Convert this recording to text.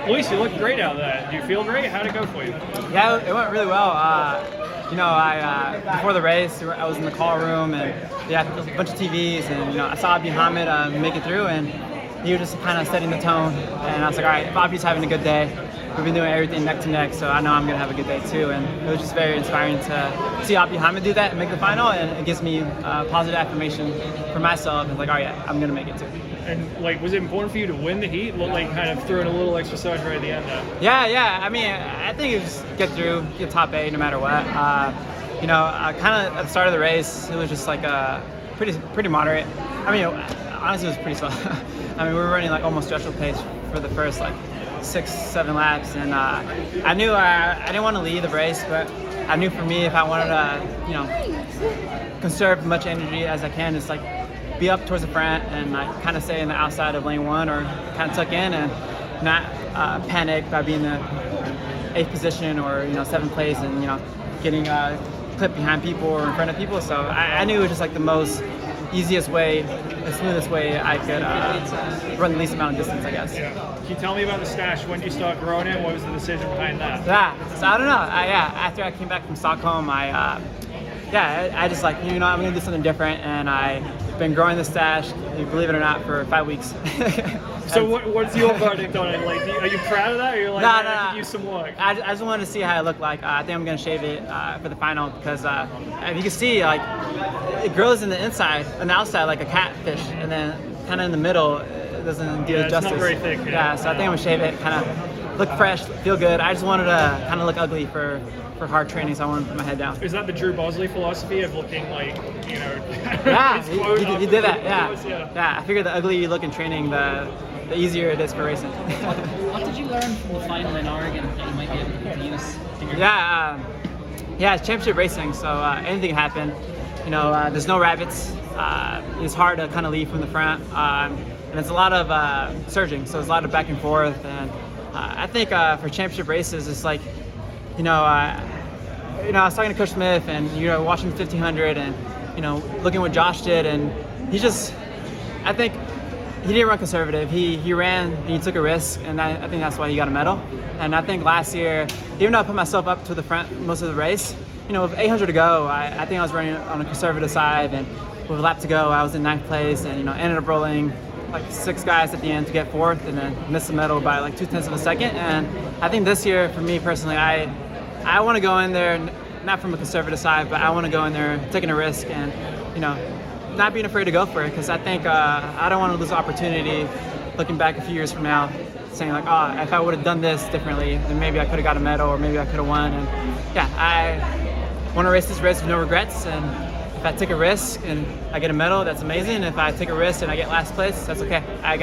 Luis, you look great out there. Do you feel great? How'd it go for you? Yeah, it went really well. I before the race, I was in the call room and yeah, a bunch of TVs, and I saw Muhammad make it through, and he was just kind of setting the tone. And I was like, all right, if Abhi's having a good day, we've been doing everything neck to neck, so I know I'm gonna have a good day too. And it was just very inspiring to see Muhammad do that and make the final, and it gives me positive affirmation for myself. It's like, oh yeah, I'm gonna make it too. And was it important for you to win the heat? Looked like kind of threw in a little extra surge right at the end there. Yeah. I mean, I think you just get through, get top 8 no matter what. Kind of at the start of the race, it was just like pretty moderate. I mean, honestly, it was pretty slow. I mean, we were running like almost special pace for the first like 6-7 laps, and I knew I didn't want to lead the race, but I knew for me, if I wanted to, conserve as much energy as I can, it's like be up towards the front and like kind of stay in the outside of lane 1 or kind of tuck in and not panic by being in the 8th position or 7th place and getting clipped behind people or in front of people. So I knew it was just like the most easiest way, the smoothest way I could run the least amount of distance, I guess. Yeah. Can you tell me about the stash? When did you start growing it? What was the decision behind that? Yeah, so I don't know. After I came back from Stockholm, I just like, I'm gonna do something different, and I've been growing the stash, believe it or not, for 5 weeks. So what's your verdict on it? Like, are you proud of that, or you're like, I could use some work? I just wanted to see how it looked like. I think I'm gonna shave it for the final because if you can see, like, it grows in the inside and the outside like a catfish, and then kind of in the middle, it doesn't do it justice. It's not very thick. Yeah, so I think I'm gonna shave it, kind of look fresh, feel good. I just wanted to kind of look ugly for hard training, so I wanted to put my head down. Is that the Drew Bosley philosophy of looking like, Yeah, he did that, yeah. I figured the uglier you look in training, the easier it is for racing. What did you learn from the final in Oregon that you might be able to put to use? It's championship racing, so anything can happen. There's no rabbits. It's hard to kind of lead from the front, and it's a lot of surging, so there's a lot of back and forth. And I think for championship races, it's like, I was talking to Coach Smith and watching the 1500 and looking what Josh did, and I think he didn't run conservative. He ran and he took a risk, and I think that's why he got a medal. And I think last year, even though I put myself up to the front most of the race, with 800 to go, I think I was running on a conservative side, and with a lap to go, I was in 9th place, and ended up rolling like 6 guys at the end to get 4th, and then missed the medal by like 0.2 of a second. And I think this year, for me personally, I want to go in there, not from a conservative side, but I want to go in there taking a risk and, not being afraid to go for it, because I think I don't want to lose the opportunity looking back a few years from now, saying like, if I would have done this differently, then maybe I could have got a medal or maybe I could have won. And I want to race this race with no regrets, and if I take a risk and I get a medal, that's amazing. If I take a risk and I get last place, that's okay.